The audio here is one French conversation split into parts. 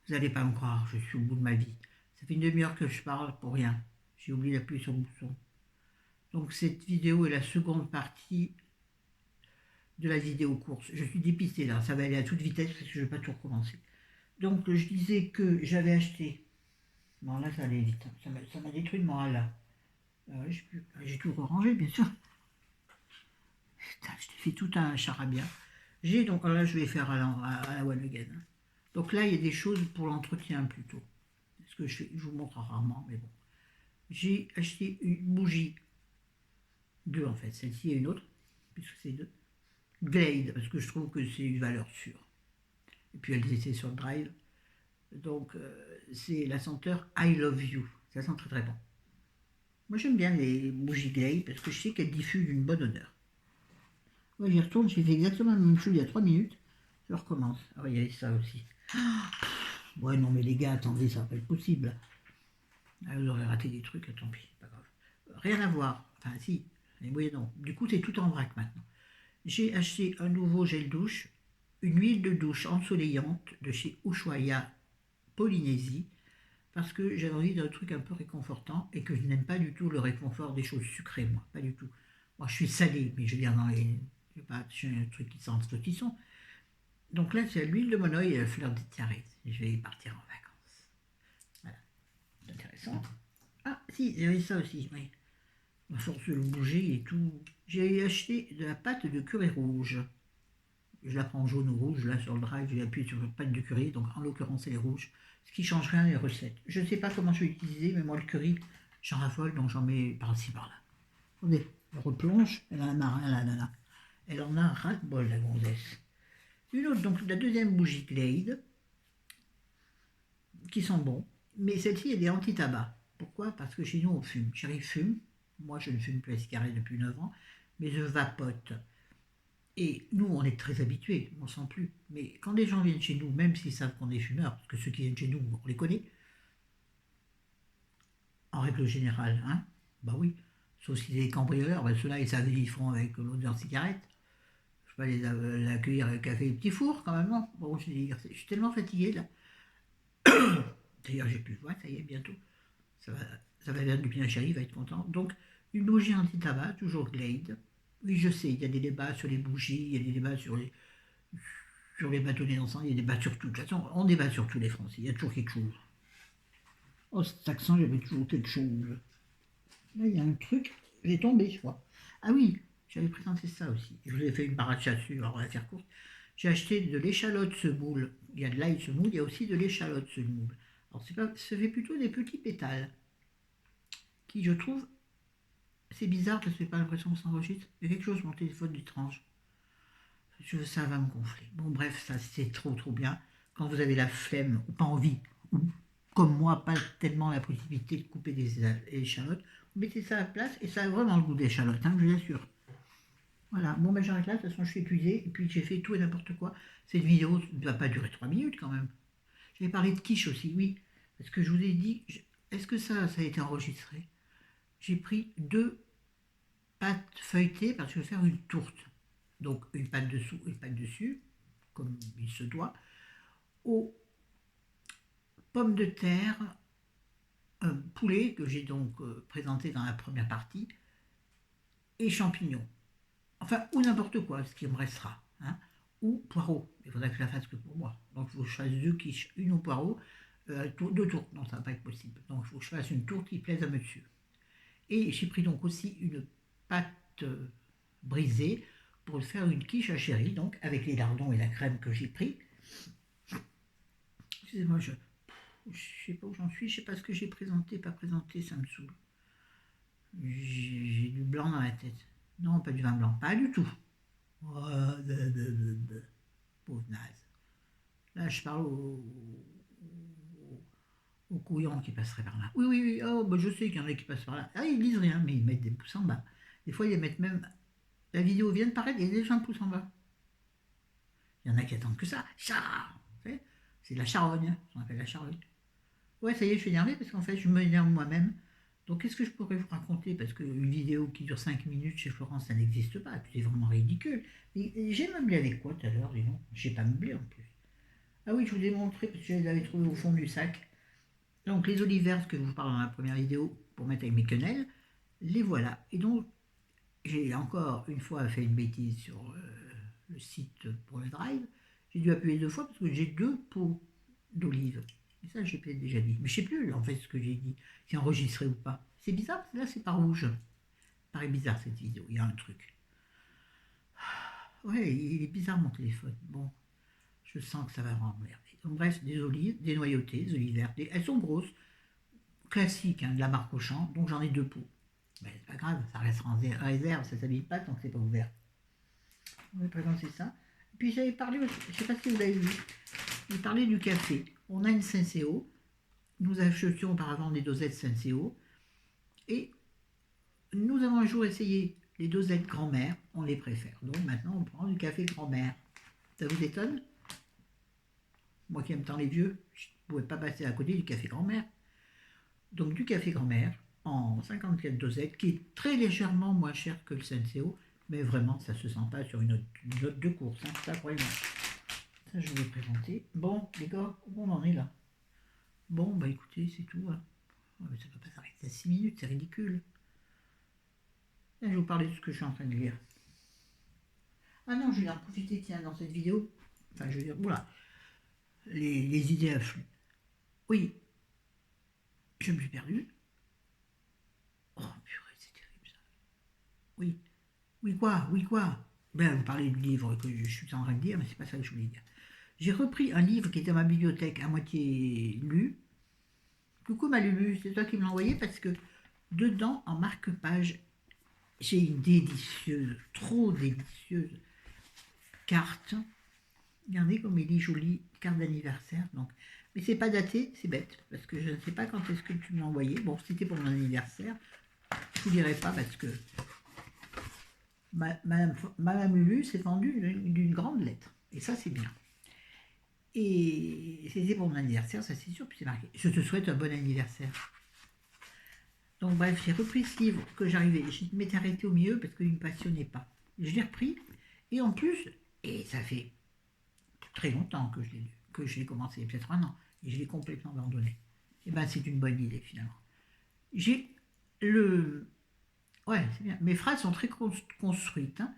Vous n'allez pas me croire, je suis au bout de ma vie. Ça fait une demi-heure que je parle pour rien. J'ai oublié d'appuyer sur le bouton. Donc cette vidéo est la seconde partie de la vidéo course. Je suis dépistée là, ça va aller à toute vitesse parce que je ne vais pas tout recommencer. Donc je disais que j'avais acheté. Bon là ça allait vite, ça m'a détruit le moral là. J'ai tout rangé bien sûr. Putain, je t'ai fait tout un charabia. J'ai donc, là je vais faire à la one again. Donc là il y a des choses pour l'entretien plutôt. Ce que je vous montre rarement, mais bon. J'ai acheté une bougie, deux en fait, celle-ci et une autre, puisque c'est deux. Glade, parce que je trouve que c'est une valeur sûre. Et puis elles étaient sur le drive. Donc c'est la senteur I Love You. Ça sent très très bon. Moi j'aime bien les bougies Glade parce que je sais qu'elles diffusent une bonne odeur. Moi j'y retourne, j'ai fait exactement la même chose il y a 3 minutes. Je recommence. Ah oui, il y avait ça aussi. Ouais non mais les gars, attendez, ça va pas être possible. Ah, vous aurez raté des trucs, tant pis, pas grave. Rien à voir. Enfin si, mais oui non. Du coup c'est tout en vrac maintenant. J'ai acheté un nouveau gel douche, une huile de douche ensoleillante de chez Ushuaïa Polynésie, parce que j'avais envie d'un truc un peu réconfortant et que je n'aime pas du tout le réconfort des choses sucrées, moi, pas du tout. Moi, je suis salé, mais je veux dire, dans les. Je sais pas, j'ai un truc qui sent saucisson. Donc là, c'est l'huile de monoï et la fleur de tiaret. Je vais partir en vacances. Voilà, c'est intéressant. Ah, si, il y avait ça aussi, oui. À force de le bouger et tout. J'ai acheté de la pâte de curry rouge. Je la prends jaune ou rouge, là sur le drive, j'ai appuyé sur la pâte de curry, donc en l'occurrence elle est rouge, ce qui change rien les recettes. Je ne sais pas comment je vais l'utiliser, mais moi le curry, j'en raffole, donc j'en mets par-ci par-là. Attendez, je replonge, elle en a marre, elle en a ras-le-bol la gonzesse. Une autre, donc la deuxième bougie Glade, qui sent bon, mais celle-ci elle est anti-tabac. Pourquoi? Parce que chez nous on fume. Chérie fume, moi je ne fume plus la cigarette depuis 9 ans, mais je vapote. Et nous, on est très habitués, on ne sent plus. Mais quand des gens viennent chez nous, même s'ils savent qu'on est fumeurs, parce que ceux qui viennent chez nous, on les connaît, en règle générale, hein, bah oui, sauf si c'est des cambrioleurs, bah ceux-là, ils savent, ils font avec l'odeur de cigarette. Je peux pas l'accueillir avec café et petit four, quand même, non. Bon, je suis tellement fatigué, là. D'ailleurs, j'ai plus de voix, ça y est, bientôt. Ça va, ça va faire du bien à chérie, il va être content. Donc, une bougie anti-tabac, toujours Glade. Oui, je sais, il y a des débats sur les bougies, il y a des débats sur les bâtonnets d'encens, il y a des débats sur tout. De toute façon, on débat sur tous les Français, il y a toujours quelque chose. Oh, cet accent, j'avais toujours quelque chose. Là, il y a un truc, j'ai tombé, je crois. Ah oui, j'avais présenté ça aussi. Je vous ai fait une parade dessus, alors on va faire courte. J'ai acheté de l'échalote semoule. Il y a de l'ail semoule, il y a aussi de l'échalote semoule. Alors, ça fait plutôt des petits pétales, qui, je trouve, c'est bizarre parce que j'ai pas l'impression qu'on s'enregistre. Il y a quelque chose sur mon téléphone d'étrange. Ça va me gonfler. Bon, bref, ça c'est trop trop bien. Quand vous avez la flemme ou pas envie, ou comme moi, pas tellement la possibilité de couper des échalotes, vous mettez ça à la place et ça a vraiment le goût d'échalote, hein, je vous assure. Voilà, bon ben j'arrête là, de toute façon je suis épuisée et puis j'ai fait tout et n'importe quoi. Cette vidéo ne va pas durer 3 minutes quand même. J'avais parlé de quiche aussi, oui, parce que je vous ai dit, est-ce que ça a été enregistré? J'ai pris deux pâte feuilletée parce que je vais faire une tourte. Donc une pâte dessous, une pâte dessus, comme il se doit, aux pommes de terre, un poulet que j'ai donc présenté dans la première partie, et champignons. Enfin, ou n'importe quoi, ce qui me restera. Hein, ou poireaux. Il faudrait que je la fasse que pour moi. Donc il faut que je fasse deux quiches, une au poireau, deux tourtes. Non, ça ne va pas être possible. Donc il faut que je fasse une tourte qui plaise à monsieur. Et j'ai pris donc aussi une pâte brisée pour faire une quiche à chéri, donc avec les lardons et la crème que j'ai pris. Excusez-moi, je sais pas où j'en suis, je sais pas ce que j'ai présenté, pas présenté, ça me saoule. J'ai du blanc dans la tête. Non, pas du vin blanc, pas du tout. Oh, pauvre naze. Là, je parle aux couillons qui passeraient par là. Oui, oui, oui, oh, bah, je sais qu'il y en a qui passent par là. Ah, ils disent rien, mais ils mettent des pouces en bas. Des fois, ils mettent même. La vidéo vient de paraître, il y a déjà un pouce en bas. Il y en a qui attendent que ça. C'est de la charogne, on appelle la charogne. Ouais, ça y est, je suis énervée parce qu'en fait, je m'énerve moi-même. Donc, qu'est-ce que je pourrais vous raconter? Parce qu'une vidéo qui dure 5 minutes chez Florence, ça n'existe pas. C'est vraiment ridicule. Mais j'ai meublé avec quoi tout à l'heure, dis donc? J'ai pas meublé en plus. Ah oui, je vous ai montré parce que je les avais trouvés au fond du sac. Donc les olives vertes que je vous parle dans la première vidéo pour mettre avec mes quenelles, les voilà. Et donc j'ai encore une fois fait une bêtise sur le site pour le drive. J'ai dû appuyer 2 fois parce que j'ai 2 pots d'olives. Et ça, j'ai peut-être déjà dit. Mais je sais plus en fait ce que j'ai dit, si enregistré ou pas. C'est bizarre, parce que là c'est pas rouge. Ça paraît bizarre cette vidéo, il y a un truc. Ouais, il est bizarre mon téléphone. Bon, je sens que ça va m'emmerder. Donc bref, des olives, des noyautées, des olives vertes. Elles sont grosses, classiques, hein, de la marque Auchan, donc j'en ai 2 pots. Mais c'est pas grave, ça reste en réserve, ça s'habille pas tant que c'est pas ouvert. On va présenter ça. Puis j'avais parlé, je sais pas si vous l'avez vu, j'ai parlé du café. On a une Senseo, nous achetions auparavant des dosettes Senseo, et nous avons un jour essayé les dosettes grand-mère, on les préfère. Donc maintenant on prend du café grand-mère. Ça vous étonne? Moi qui aime tant les vieux, je ne pouvais pas passer à côté du café grand-mère. Donc du café grand-mère en 54 dosettes, qui est très légèrement moins cher que le Senseo, mais vraiment ça se sent pas sur une note de course, hein, ça vraiment. Ça je vais vous présenter. Bon les gars, où on en est là? Bon bah écoutez, c'est tout. Hein. Ça ne va pas s'arrêter à 6 minutes, c'est ridicule. Là, je vais vous parler de ce que je suis en train de lire. Ah non, je vais en profiter, tiens, dans cette vidéo. Enfin, je veux dire, voilà, les idées affluent. Oui, je me suis perdu. Oh purée, c'est terrible ça. Oui, oui quoi. Ben, vous parlez du livre que je suis en train de dire, mais c'est pas ça que je voulais dire. J'ai repris un livre qui était dans ma bibliothèque à moitié lu. Coucou Malubu, c'est toi qui me l'as envoyé parce que dedans, en marque-page, j'ai une délicieuse, trop délicieuse carte. Regardez comme il est joli, carte d'anniversaire. Donc, mais c'est pas daté, c'est bête, parce que je ne sais pas quand est-ce que tu me l'as envoyé. Bon, c'était pour mon anniversaire. Je vous dirai pas parce que Madame Lulu s'est vendue d'une grande lettre. Et ça, c'est bien. Et c'était pour mon anniversaire, ça c'est sûr, puis c'est marqué. Je te souhaite un bon anniversaire. Donc bref, j'ai repris ce livre que j'arrivais, je m'étais arrêtée au milieu parce qu'il ne me passionnait pas. Je l'ai repris, et en plus, et ça fait très longtemps que je l'ai commencé, peut-être un an, et je l'ai complètement abandonné. Et ben c'est une bonne idée finalement. J'ai le... Ouais, c'est bien. Mes phrases sont très construites. Hein.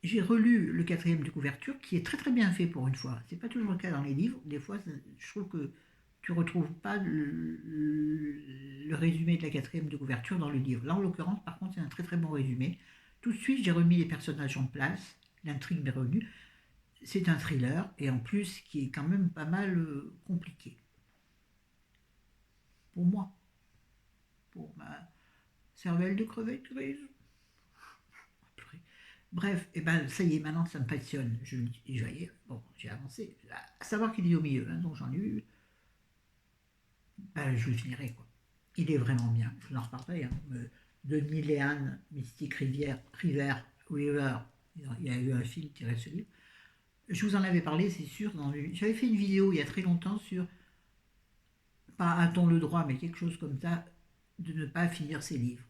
J'ai relu le 4e de couverture, qui est très très bien fait pour une fois. C'est pas toujours le cas dans les livres. Des fois, je trouve que tu retrouves pas le résumé de la 4e de couverture dans le livre. Là, en l'occurrence, par contre, c'est un très très bon résumé. Tout de suite, j'ai remis les personnages en place. L'intrigue m'est revenue. C'est un thriller, et en plus, qui est quand même pas mal compliqué. Pour moi. Pour ma cervelle de crevette grise. Bref, et ben ça y est, maintenant ça me passionne. Je voyais, bon, j'ai avancé. À savoir qu'il est au milieu, hein, donc j'en ai eu. Ben, je le finirai, quoi. Il est vraiment bien, je vous en reparlerai. Hein. De Léane, Mystique River, il y a eu un film tiré de ce livre. Je vous en avais parlé, c'est sûr. J'avais fait une vidéo il y a très longtemps sur, pas a-t-on le droit, mais quelque chose comme ça, de ne pas finir ses livres.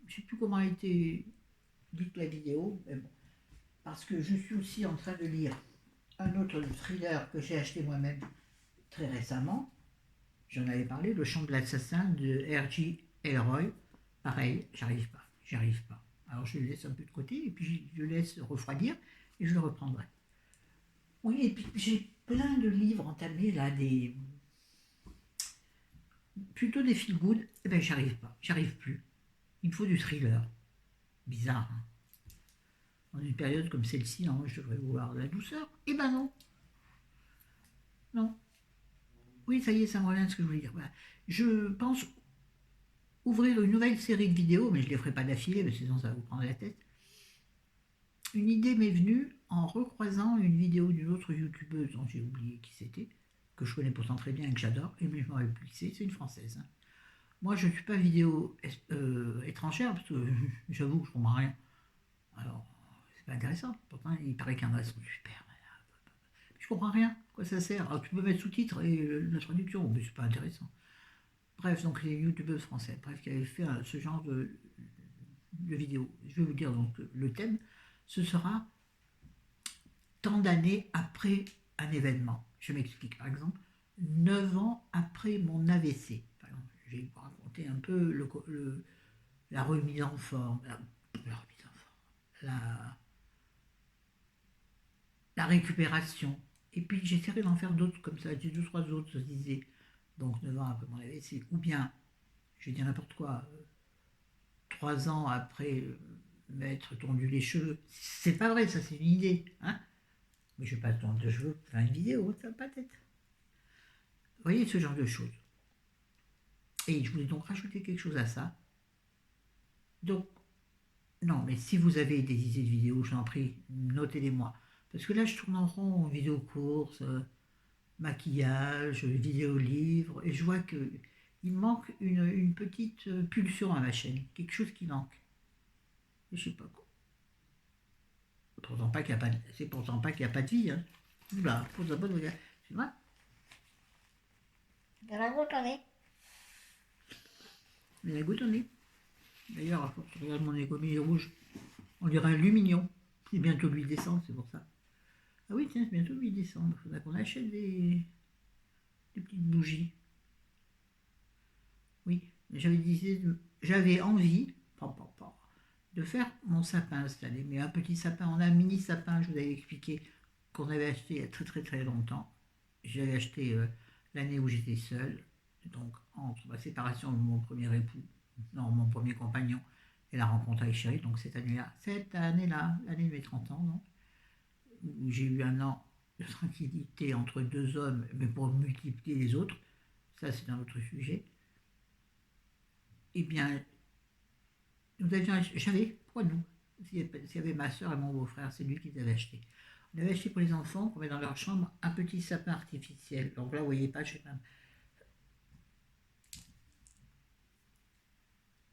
Je ne sais plus comment a été dite la vidéo, mais bon. Parce que je suis aussi en train de lire un autre thriller que j'ai acheté moi-même très récemment. J'en avais parlé, Le Chant de l'assassin de R.J. Elroy. Pareil, j'y arrive pas. Alors je le laisse un peu de côté et puis je le laisse refroidir et je le reprendrai. Oui, et puis j'ai plein de livres entamés là, plutôt des feel good. Eh bien, j'arrive plus. Il me faut du thriller. Bizarre, hein. Dans une période comme celle-ci, non, je devrais voir de la douceur. Eh ben non, non. Oui, ça y est, ça me revient de ce que je voulais dire. Voilà. Je pense ouvrir une nouvelle série de vidéos, mais je ne les ferai pas d'affilée, parce que sinon ça va vous prendre la tête. Une idée m'est venue en recroisant une vidéo d'une autre youtubeuse dont j'ai oublié qui c'était, que je connais pourtant très bien et que j'adore, et mais je m'en rappelle plus qui c'est une française. Hein. Moi, je ne suis pas vidéo étrangère, parce que j'avoue que je ne comprends rien. Alors, c'est pas intéressant. Pourtant, il paraît qu'il y en a qui sont super. Je comprends rien. Quoi ça sert? Alors, tu peux mettre sous-titres et la traduction, mais c'est pas intéressant. Bref, donc les youtubeuses françaises, bref, qui avaient fait ce genre de vidéo. Je vais vous dire donc le thème. Ce sera tant d'années après un événement. Je m'explique, par exemple, 9 ans après mon AVC. Par exemple, je vais vous raconter un peu la remise en forme, la, la récupération. Et puis j'essaierai d'en faire d'autres comme ça, j'ai 2 ou 3 autres, je disais, donc 9 ans après mon AVC, ou bien, je vais dire n'importe quoi, 3 ans après m'être tondu les cheveux. C'est pas vrai, ça c'est une idée, hein. Mais je vais pas tondre de cheveux pour faire une vidéo, ça va pas être. Vous voyez ce genre de choses. Et je voulais donc rajouter quelque chose à ça. Donc, non, mais si vous avez des idées de vidéos, je vous en prie, notez-les-moi. Parce que là, je tourne en rond, vidéo course, maquillage, vidéo livre, et je vois que il manque une petite pulsion à ma chaîne, quelque chose qui manque. Je sais pas quoi. Pourtant pas qu'il y a pas de, c'est pourtant pas qu'il n'y a pas de vie. Hein. Oula, pourtant pas de regarder. C'est moi. De la goutte au nez. Mais la goutte au nez. D'ailleurs, à force, je regarde mon économie rouge. On dirait un lumignon. C'est bientôt le 8 décembre, c'est pour ça. Ah oui, tiens, c'est bientôt le 8 décembre. Il faudra qu'on achète des petites bougies. Oui, j'avais envie de faire mon sapin cette année. Mais un petit sapin, on a un mini sapin, je vous avais expliqué, qu'on avait acheté il y a très très très longtemps. J'avais acheté l'année où j'étais seule, donc entre ma séparation de mon premier époux, non, mon premier compagnon, et la rencontre avec Chéri, donc cette année-là, l'année de mes 30 ans, non, où j'ai eu un an de tranquillité entre 2 hommes, mais pour multiplier les autres, ça c'est un autre sujet, eh bien, j'avais, pourquoi nous S'il y avait ma soeur et mon beau-frère, c'est lui qui les avait achetés. On avait acheté pour les enfants, qu'on met dans leur chambre, un petit sapin artificiel. Donc là, vous voyez pas, je sais pas.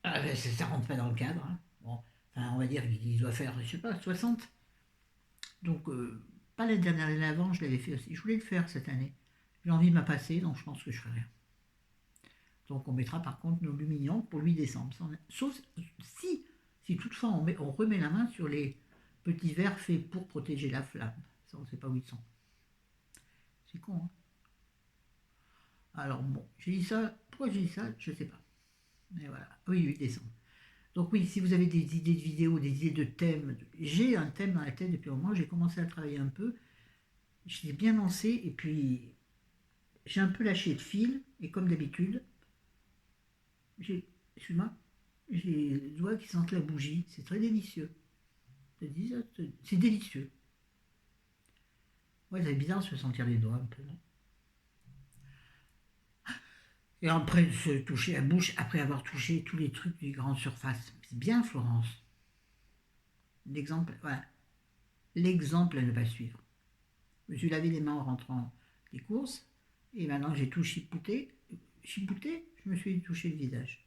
Ah, ben, ça rentre pas dans le cadre. Hein. Bon, enfin, on va dire qu'il doit faire, je sais pas, 60. Donc, pas la dernière année avant, je l'avais fait aussi. Je voulais le faire cette année. L'envie m'a passé, donc je pense que je ferai rien. Donc, on mettra par contre nos lumignons pour le 8 décembre. Sauf si toutefois on remet la main sur les petits verres faits pour protéger la flamme. Ça, on ne sait pas où ils sont. C'est con, hein. Alors, bon, j'ai dit ça. Pourquoi j'ai dit ça je ne sais pas. Mais voilà. Oui, 8 décembre. Donc oui, si vous avez des idées de vidéos, des idées de thèmes, j'ai un thème dans la tête depuis un moment, j'ai commencé à travailler un peu, je l'ai bien lancé et puis j'ai un peu lâché le fil et comme d'habitude, excuse-moi, j'ai les doigts qui sentent la bougie, c'est très délicieux. C'est délicieux. Ouais, c'est bizarre de se sentir les doigts un peu, non? Et après de se toucher la bouche, après avoir touché tous les trucs des grandes surfaces. C'est bien, Florence. L'exemple, voilà. L'exemple à ne pas suivre. Je me suis lavé les mains en rentrant des courses, et maintenant j'ai tout chipouté, je me suis touché le visage.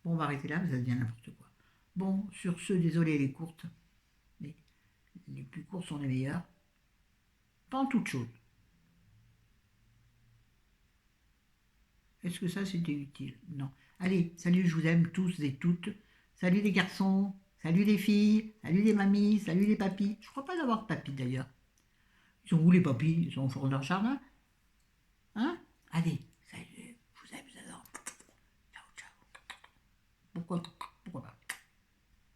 Bon, on va arrêter là, mais ça devient n'importe quoi. Bon, sur ce, désolé les courtes, mais les plus courtes sont les meilleures. Pas en toute chose. Est-ce que ça c'était utile? Non. Allez, salut, je vous aime tous et toutes. Salut les garçons, salut les filles, salut les mamies, salut les papis. Je crois pas d'avoir de papis d'ailleurs. Ils sont où les papis? Ils sont au fond de leur jardin? Hein? Allez, salut, je vous aime, je vous adore. Ciao, ciao. Pourquoi?